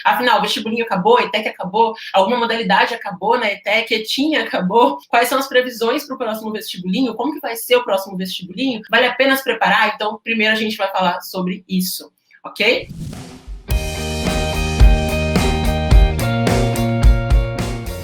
Afinal, o vestibulinho acabou, a ETEC acabou, alguma modalidade acabou na ETEC, ETINha acabou. Quais são as previsões para o próximo vestibulinho? Como que vai ser o próximo vestibulinho? Vale a pena se preparar? Então, primeiro a gente vai falar sobre isso, ok?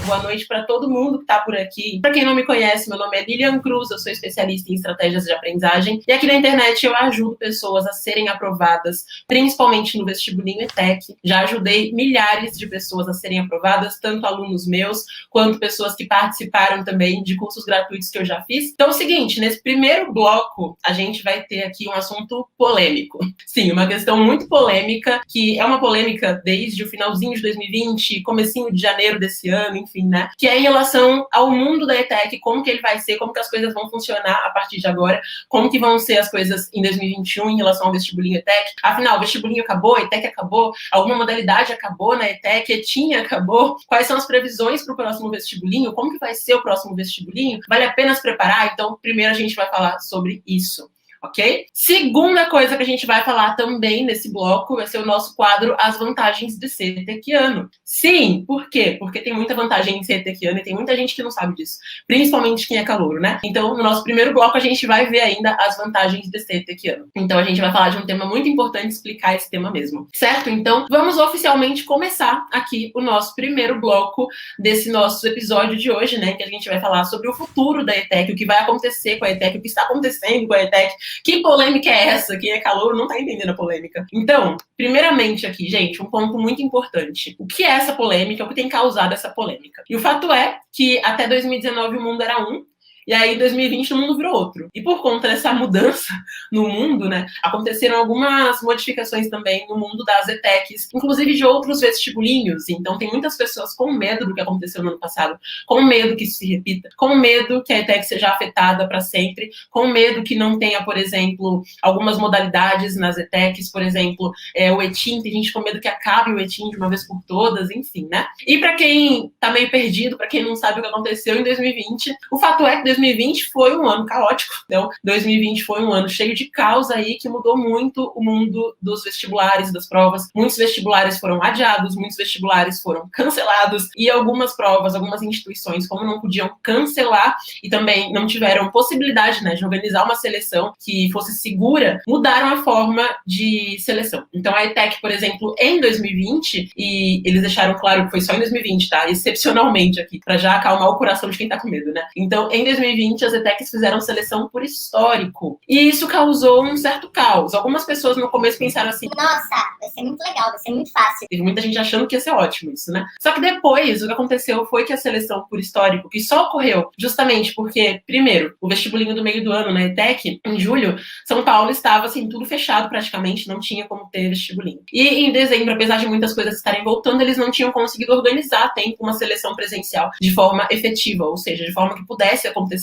Boa noite para todo mundo que está por aqui. Para quem não me conhece, meu nome é Lilian Cruz, eu sou especialista em estratégias de aprendizagem e aqui na internet eu ajudo pessoas a serem aprovadas, principalmente no vestibulinho ETEC. Já ajudei milhares de pessoas a serem aprovadas, tanto alunos meus quanto pessoas que participaram também de cursos gratuitos que eu já fiz. Então é o seguinte, nesse primeiro bloco a gente vai ter aqui um assunto polêmico. Sim, uma questão muito polêmica, que é uma polêmica desde o finalzinho de 2020, comecinho de janeiro desse ano, enfim, né? Que é em relação ao mundo da ETEC, como que ele vai ser, como que as coisas vão funcionar a partir de agora, como que vão ser as coisas em 2021 em relação ao vestibulinho ETEC. Afinal, o vestibulinho acabou, a ETEC acabou, alguma modalidade acabou na ETEC, ETINha acabou. Quais são as previsões para o próximo vestibulinho? Como que vai ser o próximo vestibulinho? Vale a pena se preparar? Então, primeiro a gente vai falar sobre isso. Ok? Segunda coisa que a gente vai falar também nesse bloco vai ser o nosso quadro As Vantagens de Ser ETECiano. Sim, por quê? Porque tem muita vantagem em ser ETECiano e tem muita gente que não sabe disso, principalmente quem é calouro, né? Então, no nosso primeiro bloco, a gente vai ver ainda as vantagens de ser ETECiano. Então, a gente vai falar de um tema muito importante, explicar esse tema mesmo. Certo? Então, vamos oficialmente começar aqui o nosso primeiro bloco desse nosso episódio de hoje, né? Que a gente vai falar sobre o futuro da ETEC, o que vai acontecer com a ETEC, o que está acontecendo com a ETEC. Que polêmica é essa? Quem é calouro não tá entendendo a polêmica. Então, primeiramente aqui, gente, um ponto muito importante. O que é essa polêmica? O que tem causado essa polêmica? E o fato é que até 2019 o mundo era um, e aí, em 2020, o mundo virou outro. E por conta dessa mudança no mundo, né, aconteceram algumas modificações também no mundo das ETECs, inclusive de outros vestibulinhos. Então, tem muitas pessoas com medo do que aconteceu no ano passado, com medo que isso se repita, com medo que a ETEC seja afetada para sempre, com medo que não tenha, por exemplo, algumas modalidades nas ETECs, por exemplo, o ETIM, tem gente com medo que acabe o ETIM de uma vez por todas, enfim, né? E para quem tá meio perdido, para quem não sabe o que aconteceu em 2020, o fato é que 2020 foi um ano caótico, então 2020 foi um ano cheio de caos aí que mudou muito o mundo dos vestibulares, das provas. Muitos vestibulares foram adiados, muitos vestibulares foram cancelados e algumas provas, algumas instituições, como não podiam cancelar e também não tiveram possibilidade, né, de organizar uma seleção que fosse segura, mudaram a forma de seleção. Então a ETEC, por exemplo, em 2020, e eles deixaram claro que foi só em 2020, tá? Excepcionalmente aqui, para já acalmar o coração de quem tá com medo, né? Então, em 2020, as ETECs fizeram seleção por histórico. E isso causou um certo caos. Algumas pessoas no começo pensaram assim: nossa, vai ser muito legal, vai ser muito fácil. Teve muita gente achando que ia ser ótimo isso, né? Só que depois, o que aconteceu foi que a seleção por histórico, que só ocorreu justamente porque, primeiro, o vestibulinho do meio do ano na ETEC, em julho, São Paulo estava, assim, tudo fechado praticamente, não tinha como ter vestibulinho. E em dezembro, apesar de muitas coisas estarem voltando, eles não tinham conseguido organizar a tempo uma seleção presencial de forma efetiva, ou seja, de forma que pudesse acontecer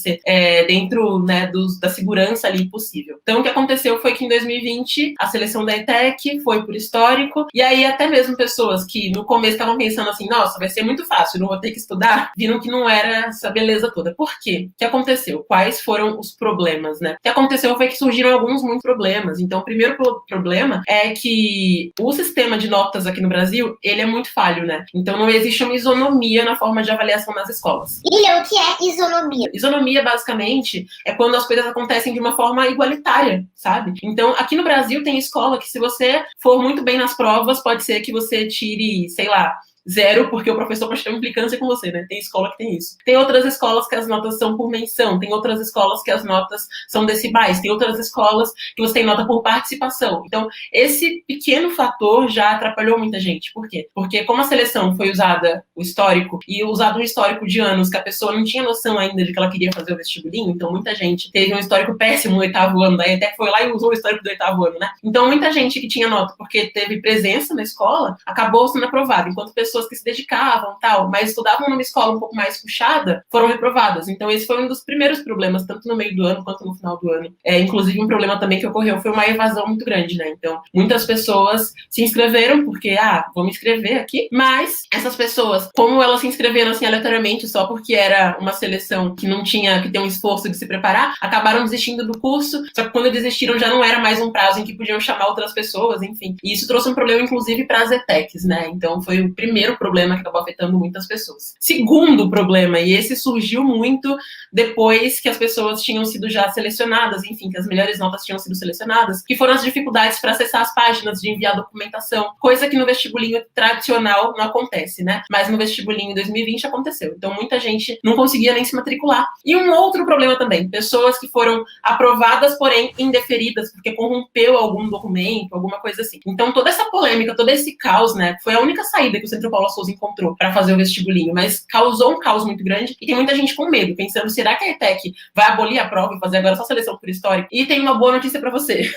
dentro, né, da segurança ali possível. Então, o que aconteceu foi que em 2020 a seleção da ETEC foi por histórico, e aí até mesmo pessoas que no começo estavam pensando assim, nossa, vai ser muito fácil, não vou ter que estudar, viram que não era essa beleza toda. Por quê? O que aconteceu? Quais foram os problemas, né? O que aconteceu foi que surgiram alguns muitos problemas. Então, o primeiro problema é que o sistema de notas aqui no Brasil, ele é muito falho, né? Então, não existe uma isonomia na forma de avaliação nas escolas. E o que é isonomia? Isonomia, basicamente, é quando as coisas acontecem de uma forma igualitária, sabe? Então, aqui no Brasil tem escola que se você for muito bem nas provas, pode ser que você tire, sei lá, 0, porque o professor pode ter uma implicância com você, né? Tem escola que tem isso. Tem outras escolas que as notas são por menção, tem outras escolas que as notas são decibais, tem outras escolas que você tem nota por participação. Então, esse pequeno fator já atrapalhou muita gente. Por quê? Porque como a seleção foi usada, o histórico, e usado um histórico de anos que a pessoa não tinha noção ainda de que ela queria fazer o vestibulinho, então muita gente teve um histórico péssimo no 8º ano, daí até foi lá e usou o histórico do 8º ano, né? Então, muita gente que tinha nota porque teve presença na escola, acabou sendo aprovada, enquanto pessoas pessoas que se dedicavam, tal, mas estudavam numa escola um pouco mais puxada, foram reprovadas. Então esse foi um dos primeiros problemas, tanto no meio do ano quanto no final do ano. Inclusive um problema também que ocorreu foi uma evasão muito grande, né? Então muitas pessoas se inscreveram porque, vou me inscrever aqui, mas essas pessoas, como elas se inscreveram assim aleatoriamente só porque era uma seleção que não tinha que ter um esforço de se preparar, acabaram desistindo do curso, só que quando desistiram já não era mais um prazo em que podiam chamar outras pessoas, enfim. E isso trouxe um problema, inclusive, para as ETECs, né? Então foi o primeiro problema que acabou afetando muitas pessoas. Segundo problema, e esse surgiu muito depois que as pessoas tinham sido já selecionadas, enfim, que as melhores notas tinham sido selecionadas, que foram as dificuldades para acessar as páginas, de enviar documentação, coisa que no vestibulinho tradicional não acontece, né? Mas no vestibulinho 2020 aconteceu. Então muita gente não conseguia nem se matricular. E um outro problema também, pessoas que foram aprovadas, porém indeferidas, porque corrompeu algum documento, alguma coisa assim. Então toda essa polêmica, todo esse caos, né, foi a única saída que o Centro Paula Souza encontrou para fazer o vestibulinho, mas causou um caos muito grande e tem muita gente com medo, pensando, será que a ETEC vai abolir a prova e fazer agora só seleção por histórico? E tem uma boa notícia para você.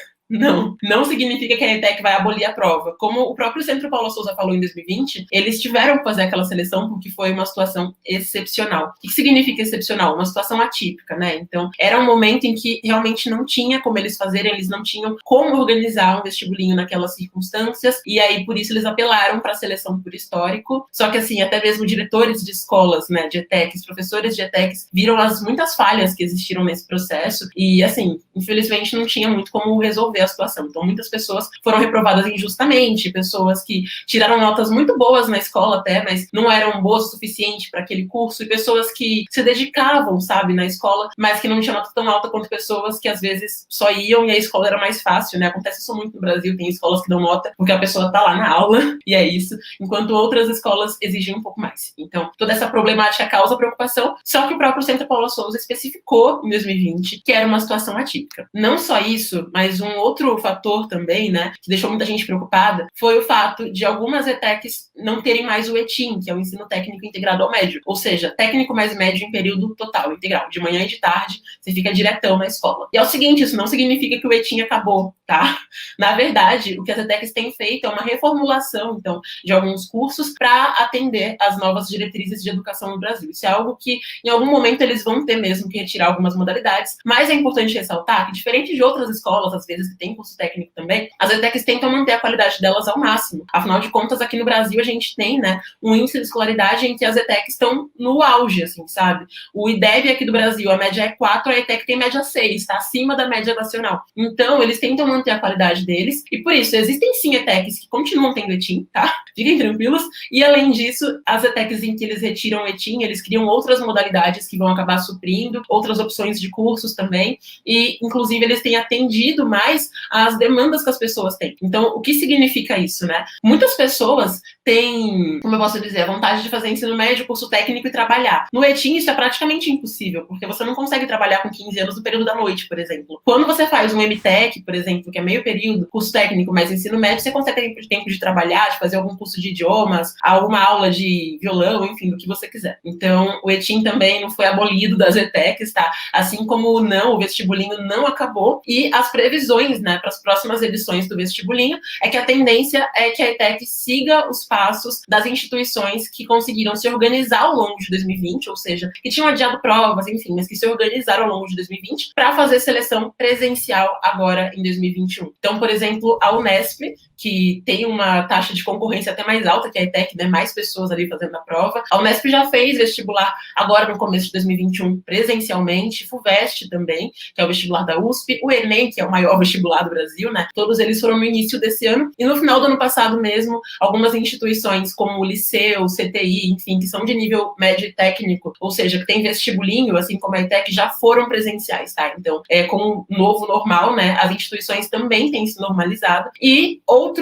Não significa que a ETEC vai abolir a prova. Como o próprio Centro Paula Souza falou em 2020, eles tiveram que fazer aquela seleção porque foi uma situação excepcional. O que significa excepcional? Uma situação atípica, né? Então, era um momento em que realmente não tinha como eles fazerem, eles não tinham como organizar um vestibulinho naquelas circunstâncias, e aí, por isso, eles apelaram para a seleção por histórico. Só que, assim, até mesmo diretores de escolas, né, de ETECs, professores de ETECs, viram as muitas falhas que existiram nesse processo, e, assim, infelizmente, não tinha muito como resolver a situação. Então, muitas pessoas foram reprovadas injustamente, pessoas que tiraram notas muito boas na escola até, mas não eram boas o suficiente para aquele curso, e pessoas que se dedicavam, sabe, na escola, mas que não tinham nota tão alta quanto pessoas que às vezes só iam e a escola era mais fácil, né? Acontece isso muito no Brasil, tem escolas que dão nota porque a pessoa tá lá na aula, e é isso, enquanto outras escolas exigem um pouco mais. Então, toda essa problemática causa preocupação, só que o próprio Centro Paula Souza especificou em 2020 que era uma situação atípica. Não só isso, mas um outro fator também, né, que deixou muita gente preocupada, foi o fato de algumas ETECs não terem mais o ETIM, que é o ensino técnico integrado ao médio, ou seja, técnico mais médio em período total, integral, de manhã e de tarde, você fica diretão na escola. E é o seguinte, isso não significa que o ETIM acabou, tá? Na verdade, o que as ETECs têm feito é uma reformulação, então, de alguns cursos para atender às novas diretrizes de educação no Brasil. Isso é algo que, em algum momento, eles vão ter mesmo que retirar algumas modalidades, mas é importante ressaltar que, diferente de outras escolas, às vezes, que tem curso técnico também, as ETECs tentam manter a qualidade delas ao máximo. Afinal de contas, aqui no Brasil, a gente tem, né, um índice de escolaridade em que as ETECs estão no auge, assim, sabe? O IDEB aqui do Brasil, a média é 4, a ETEC tem média 6, tá acima da média nacional. Então, eles tentam manter a qualidade deles, e por isso, existem sim ETECs que continuam tendo ETIM, tá? Fiquem tranquilos. E, além disso, as ETECs em que eles retiram o ETIM, eles criam outras modalidades que vão acabar suprindo, outras opções de cursos também, e, inclusive, eles têm atendido mais às demandas que as pessoas têm. Então, o que significa isso, né? Muitas pessoas têm, como eu posso dizer, a vontade de fazer ensino médio, curso técnico e trabalhar. No ETIM, isso é praticamente impossível, porque você não consegue trabalhar com 15 anos no período da noite, por exemplo. Quando você faz um MTEC, por exemplo, que é meio período, curso técnico mais ensino médio, você consegue ter tempo de trabalhar, de fazer algum curso de idiomas, alguma aula de violão, enfim, do que você quiser. Então, o ETIM também não foi abolido das ETECs, tá? Assim como o vestibulinho não acabou, e as previsões, né, para as próximas edições do vestibulinho é que a tendência é que a ETEC siga os passos das instituições que conseguiram se organizar ao longo de 2020, ou seja, que tinham adiado provas, enfim, mas que se organizaram ao longo de 2020 para fazer seleção presencial agora em 2021. Então, por exemplo, a Unesp, que tem uma taxa de concorrência até mais alta que a ETEC, né, mais pessoas ali fazendo a prova. A Unesp já fez vestibular agora no começo de 2021 presencialmente, FUVEST também, que é o vestibular da USP, o Enem, que é o maior vestibular do Brasil, né, todos eles foram no início desse ano, e no final do ano passado mesmo, algumas instituições como o Liceu, o CTI, enfim, que são de nível médio e técnico, ou seja, que tem vestibulinho, assim como a ETEC, já foram presenciais, tá? Então, com o novo normal, né, as instituições também têm se normalizado, e outros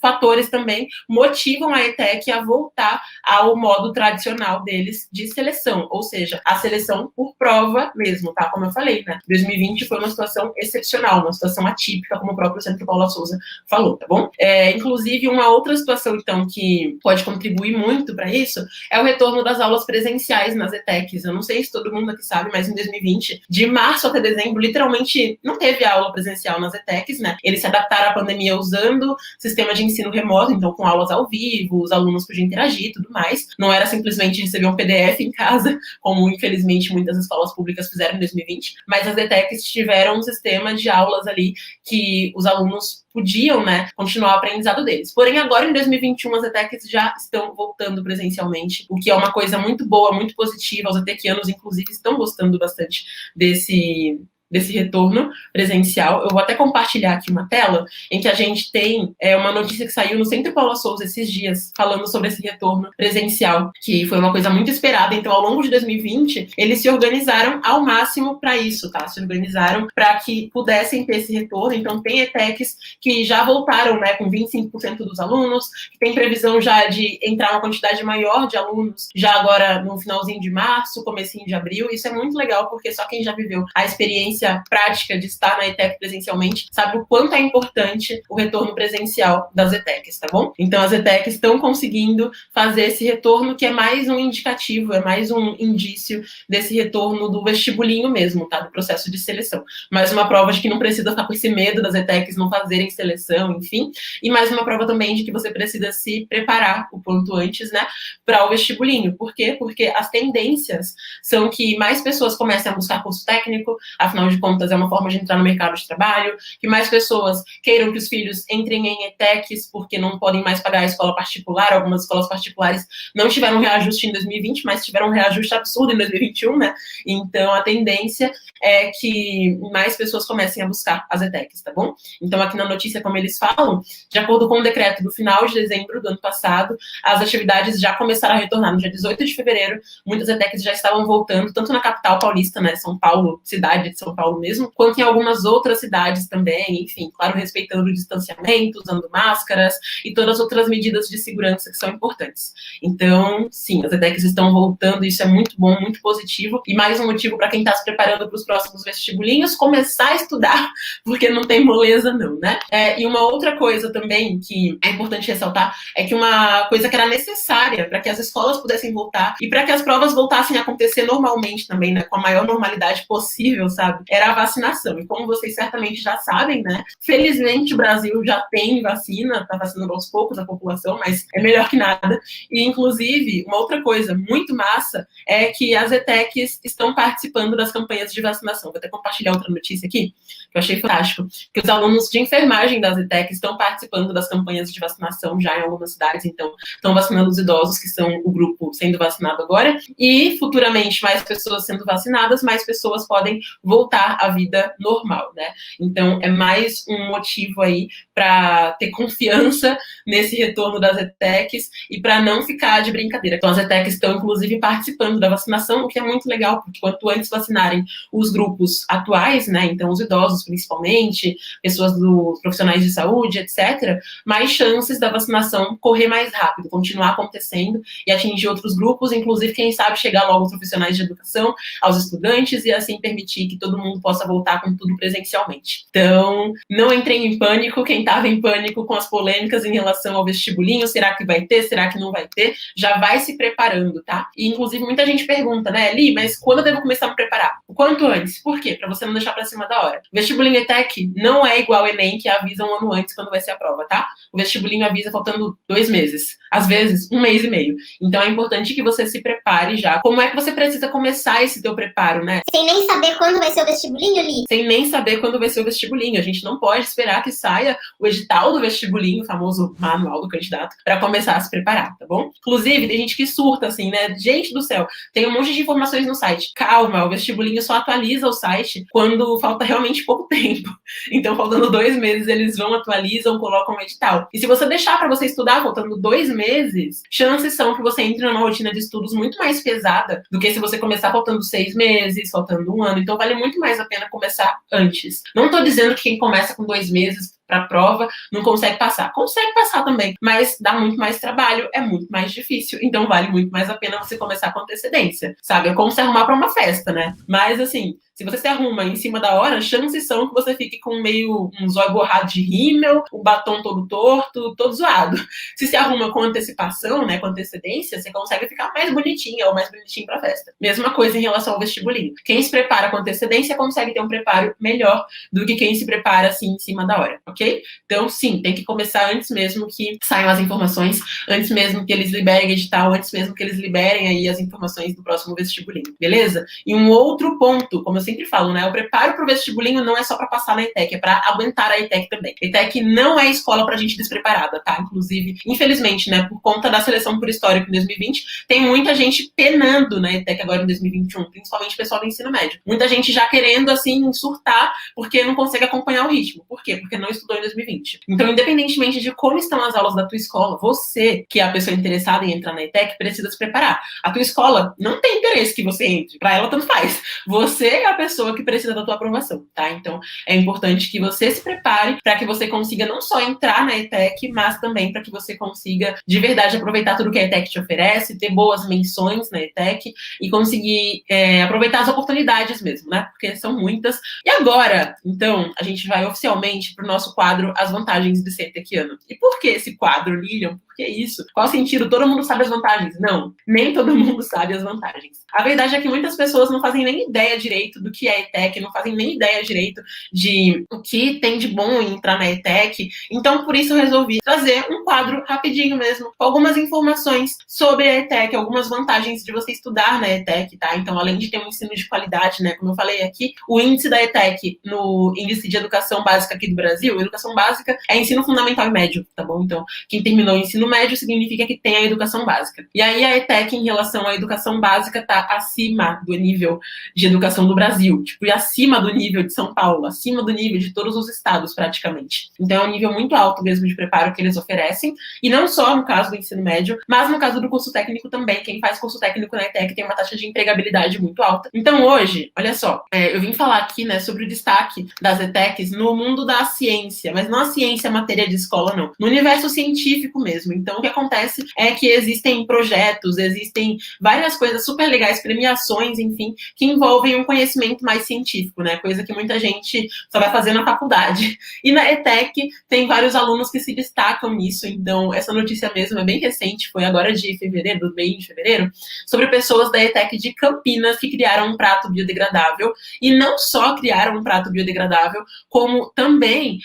fatores também motivam a ETEC a voltar ao modo tradicional deles de seleção, ou seja, a seleção por prova mesmo, tá? Como eu falei, né? 2020 foi uma situação excepcional, uma situação atípica, como o próprio Centro Paula Souza falou, tá bom? Inclusive, uma outra situação, então, que pode contribuir muito para isso é o retorno das aulas presenciais nas ETECs. Eu não sei se todo mundo aqui sabe, mas em 2020, de março até dezembro, literalmente não teve aula presencial nas ETECs, né? Eles se adaptaram à pandemia usando sistema de ensino remoto, então com aulas ao vivo, os alunos podiam interagir e tudo mais. Não era simplesmente receber um PDF em casa, como infelizmente muitas escolas públicas fizeram em 2020, mas as ETECs tiveram um sistema de aulas ali que os alunos podiam, né, continuar o aprendizado deles. Porém, agora em 2021, as ETECs já estão voltando presencialmente, o que é uma coisa muito boa, muito positiva. Os etequianos, inclusive, estão gostando bastante desse retorno presencial. Eu vou até compartilhar aqui uma tela em que a gente tem uma notícia que saiu no Centro Paula Souza esses dias, falando sobre esse retorno presencial, que foi uma coisa muito esperada. Então, ao longo de 2020, eles se organizaram ao máximo para isso, tá? Se organizaram para que pudessem ter esse retorno. Então, tem ETECs que já voltaram, né, com 25% dos alunos, que tem previsão já de entrar uma quantidade maior de alunos, já agora no finalzinho de março, comecinho de abril. Isso é muito legal, porque só quem já viveu a experiência prática de estar na ETEC presencialmente sabe o quanto é importante o retorno presencial das ETECs, tá bom? Então, as ETECs estão conseguindo fazer esse retorno, que é mais um indicativo, é mais um indício desse retorno do vestibulinho mesmo, tá? Do processo de seleção. Mais uma prova de que não precisa ficar com esse medo das ETECs não fazerem seleção, enfim. E mais uma prova também de que você precisa se preparar o quanto antes, né, para o vestibulinho. Por quê? Porque as tendências são que mais pessoas comecem a buscar curso técnico, afinal de contas é uma forma de entrar no mercado de trabalho, que mais pessoas queiram que os filhos entrem em ETECs porque não podem mais pagar a escola particular. Algumas escolas particulares não tiveram reajuste em 2020, mas tiveram um reajuste absurdo em 2021, né? Então, a tendência é que mais pessoas comecem a buscar as ETECs, tá bom? Então, aqui na notícia, como eles falam, de acordo com o decreto do final de dezembro do ano passado, as atividades já começaram a retornar no dia 18 de fevereiro. Muitas ETECs já estavam voltando, tanto na capital paulista, né, São Paulo, cidade de São Paulo mesmo, quanto em algumas outras cidades também, enfim, claro, respeitando o distanciamento, usando máscaras e todas as outras medidas de segurança que são importantes. Então, sim, as ETECs estão voltando, isso é muito bom, muito positivo, e mais um motivo para quem está se preparando para os próximos vestibulinhos, começar a estudar, porque não tem moleza não, né? E uma outra coisa também que é importante ressaltar é que uma coisa que era necessária para que as escolas pudessem voltar e para que as provas voltassem a acontecer normalmente também, né, com a maior normalidade possível, sabe, era a vacinação. E como vocês certamente já sabem, né, felizmente o Brasil já tem vacina, tá vacinando aos poucos a população, mas é melhor que nada. E, inclusive, uma outra coisa muito massa é que as ETECs estão participando das campanhas de vacinação. Vou até compartilhar outra notícia aqui, que eu achei fantástico, que os alunos de enfermagem das ETECs estão participando das campanhas de vacinação já em algumas cidades, então estão vacinando os idosos, que são o grupo sendo vacinado agora, e futuramente mais pessoas sendo vacinadas, mais pessoas podem voltar à vida normal, né? Então é mais um motivo aí para ter confiança nesse retorno das ETECs e para não ficar de brincadeira. Então as ETECs estão inclusive participando da vacinação, o que é muito legal, porque quanto antes vacinarem os grupos atuais, né, então os idosos principalmente, pessoas dos profissionais de saúde, etc., mais chances da vacinação correr mais rápido, continuar acontecendo e atingir outros grupos, inclusive, quem sabe, chegar logo aos profissionais de educação, aos estudantes, e assim permitir que todo mundo possa voltar com tudo presencialmente. Então, não entrem em pânico. Quem estava em pânico com as polêmicas em relação ao vestibulinho, será que vai ter, será que não vai ter, já vai se preparando, tá? E, inclusive, muita gente pergunta, né, Li, mas quando eu devo começar a me preparar? O quanto antes. Por quê? Para você não deixar para cima da hora. O vestibulinho ETEC não é igual ao Enem, que avisa um ano antes quando vai ser a prova, tá? O vestibulinho avisa faltando 2 meses. Às vezes, 1 mês e meio. Então, é importante que você se prepare já. Como é que você precisa começar esse teu preparo, né? Sem nem saber quando vai ser o vestibulinho, Li? Sem nem saber quando vai ser o vestibulinho. A gente não pode esperar que saia o edital do vestibulinho, o famoso manual do candidato, para começar a se preparar, tá bom? Inclusive, tem gente que surta, assim, né? Gente do céu, tem um monte de informações no site. Calma, o vestibulinho só atualiza o site quando falta realmente pouco tempo. Então, faltando 2 meses, eles vão, atualizam, colocam o edital. E se você deixar para você estudar faltando 2 meses, chances são que você entre numa rotina de estudos muito mais pesada do que se você começar faltando 6 meses, faltando 1 ano. Então, vale muito mais a pena começar antes. Não estou dizendo que quem começa com 2 meses para a prova não consegue passar. Consegue passar também, mas dá muito mais trabalho, é muito mais difícil. Então, vale muito mais a pena você começar com antecedência, sabe? É como se arrumar para uma festa, né? Mas, assim, se você se arruma em cima da hora, chances são que você fique com meio um zóio borrado de rímel, o batom todo torto, todo zoado. Se se arruma com antecipação, né, com antecedência, você consegue ficar mais bonitinha ou mais bonitinho pra festa. Mesma coisa em relação ao vestibulinho. Quem se prepara com antecedência consegue ter um preparo melhor do que quem se prepara assim em cima da hora, ok? ok? Então, sim, tem que começar antes mesmo que saiam as informações, antes mesmo que eles liberem edital, antes mesmo que eles liberem aí as informações do próximo vestibulinho, beleza? E um outro ponto, como eu sempre falo, né? O preparo para o vestibulinho não é só para passar na ETEC, é para aguentar a ETEC também. A ETEC não é escola para gente despreparada, tá? Inclusive, infelizmente, né, por conta da seleção por histórico em 2020, tem muita gente penando na ETEC agora em 2021, principalmente pessoal do ensino médio. Muita gente já querendo, assim, surtar porque não consegue acompanhar o ritmo. Por quê? Porque não estudou em 2020. Então, independentemente de como estão as aulas da tua escola, você, que é a pessoa interessada em entrar na ETEC, precisa se preparar. A tua escola não tem interesse que você entre. Para ela, tanto faz. Você é a pessoa que precisa da tua aprovação, tá? Então, é importante que você se prepare para que você consiga não só entrar na ETEC, mas também para que você consiga, de verdade, aproveitar tudo que a ETEC te oferece, ter boas menções na ETEC e conseguir aproveitar as oportunidades mesmo, né? Porque são muitas. E agora, então, a gente vai oficialmente para o nosso quadro As Vantagens de ser ETECiano. E por que esse quadro, Lilian? Por que isso? Qual sentido? Todo mundo sabe as vantagens? Não, nem todo mundo sabe as vantagens. A verdade é que muitas pessoas não fazem nem ideia direito do que é ETEC, não fazem nem ideia direito de o que tem de bom em entrar na ETEC. Então, por isso eu resolvi trazer um quadro rapidinho mesmo, com algumas informações sobre a ETEC, algumas vantagens de você estudar na ETEC, tá? Então, além de ter um ensino de qualidade, né, como eu falei aqui, o índice da ETEC no Índice de Educação Básica aqui do Brasil, educação básica é ensino fundamental e médio, tá bom? Então, quem terminou o ensino médio significa que tem a educação básica. E aí a ETEC, em relação à educação básica, tá acima do nível de educação do Brasil, tipo, e acima do nível de São Paulo, acima do nível de todos os estados, praticamente. Então, é um nível muito alto mesmo de preparo que eles oferecem, e não só no caso do ensino médio, mas no caso do curso técnico também. Quem faz curso técnico na ETEC tem uma taxa de empregabilidade muito alta. Então, hoje, olha só, eu vim falar aqui, né, sobre o destaque das ETECs no mundo da ciência, mas não a ciência matéria de escola, não. No universo científico mesmo. Então, o que acontece é que existem projetos, existem várias coisas super legais, premiações, enfim, que envolvem um conhecimento mais científico, né? Coisa que muita gente só vai fazer na faculdade. E na ETEC tem vários alunos que se destacam nisso. Então, essa notícia mesmo é bem recente, foi agora de fevereiro, do mês de fevereiro, sobre pessoas da ETEC de Campinas que criaram um prato biodegradável. E não só criaram um prato biodegradável, como também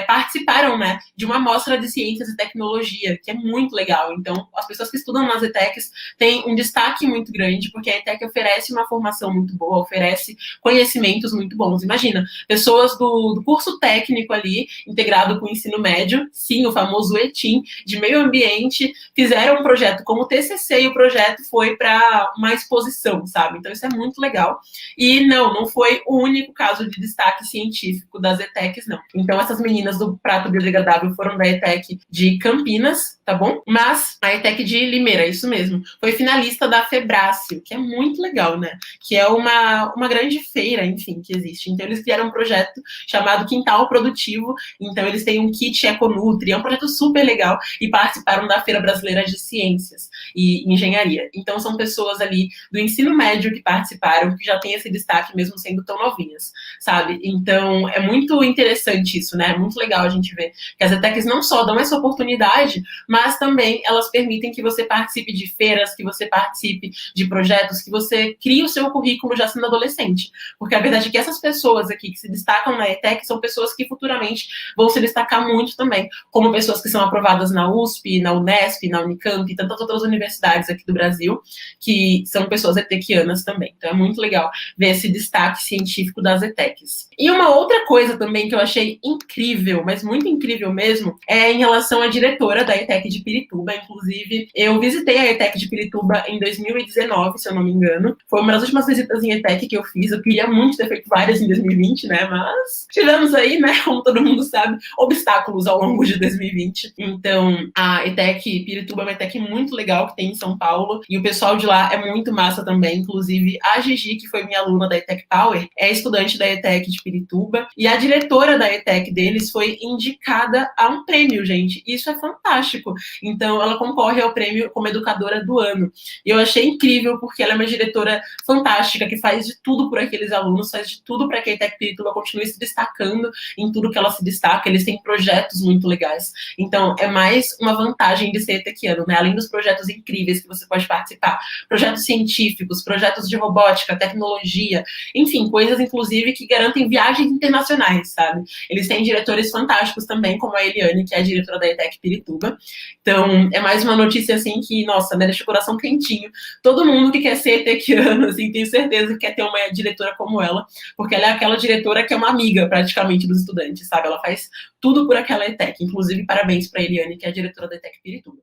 participaram, né, de uma mostra de ciências e tecnologia, que é muito legal. Então, as pessoas que estudam nas ETECs têm um destaque muito grande, porque a ETEC oferece uma formação muito boa, oferece conhecimentos muito bons. Imagina, pessoas do curso técnico ali, integrado com o ensino médio, sim, o famoso ETIM, de meio ambiente, fizeram um projeto como TCC e o projeto foi para uma exposição, sabe? Então, isso é muito legal. E não foi o único caso de destaque científico das ETECs, não. Então, essas meninas do prato biodegradável foram da ETEC de Campinas, tá bom? Mas a ETEC de Limeira, isso mesmo, foi finalista da Febrácio, que é muito legal, né? Que é uma grande feira, enfim, que existe. Então, eles criaram um projeto chamado Quintal Produtivo. Então, eles têm um kit Econutri, é um projeto super legal, e participaram da Feira Brasileira de Ciências e Engenharia. Então, são pessoas ali do ensino médio que participaram, que já têm esse destaque mesmo sendo tão novinhas, sabe? Então, é muito interessante isso, né? É muito legal a gente ver que as ETECs não só dão essa oportunidade, mas também elas permitem que você participe de feiras, que você participe de projetos, que você crie o seu currículo já sendo adolescente. Porque a verdade é que essas pessoas aqui que se destacam na ETEC são pessoas que futuramente vão se destacar muito também, como pessoas que são aprovadas na USP, na Unesp, na Unicamp e tantas outras universidades aqui do Brasil, que são pessoas ETECianas também. Então é muito legal ver esse destaque científico das ETECs. E uma outra coisa também que eu achei incrível, mas muito incrível mesmo, é em relação à diretora da ETEC de Pirituba. Inclusive, eu visitei a ETEC de Pirituba em 2019, se eu não me engano. Foi uma das últimas visitas em ETEC que eu fiz. Eu queria muito ter feito várias em 2020, né? Mas tivemos aí, né, como todo mundo sabe, obstáculos ao longo de 2020. Então, a ETEC Pirituba é uma ETEC muito legal que tem em São Paulo. E o pessoal de lá é muito massa também. Inclusive, a Gigi, que foi minha aluna da ETEC Power, é estudante da ETEC de Pirituba. E a diretora da ETEC deles foi indicada a um prêmio, gente. Isso é fantástico. Então, ela concorre ao prêmio como educadora do ano. E eu achei incrível, porque ela é uma diretora fantástica, que faz de tudo por aqueles alunos, faz de tudo para que a ETEC Pirituba continue se destacando em tudo que ela se destaca. Eles têm projetos muito legais. Então, é mais uma vantagem de ser ETECiano, né? Além dos projetos incríveis que você pode participar. Projetos científicos, projetos de robótica, tecnologia, enfim, coisas, inclusive, que garantem viagens internacionais, sabe? Eles têm diretores fantásticos também, como a Eliane, que é a diretora da ETEC Pirituba. Então, é mais uma notícia, assim, que, nossa, me deixa o coração quentinho. Todo mundo que quer ser etequiano, assim, tenho certeza que quer ter uma diretora como ela, porque ela é aquela diretora que é uma amiga, praticamente, dos estudantes, sabe? Ela faz tudo por aquela ETEC. Inclusive, parabéns para a Eliane, que é a diretora da ETEC Pirituba.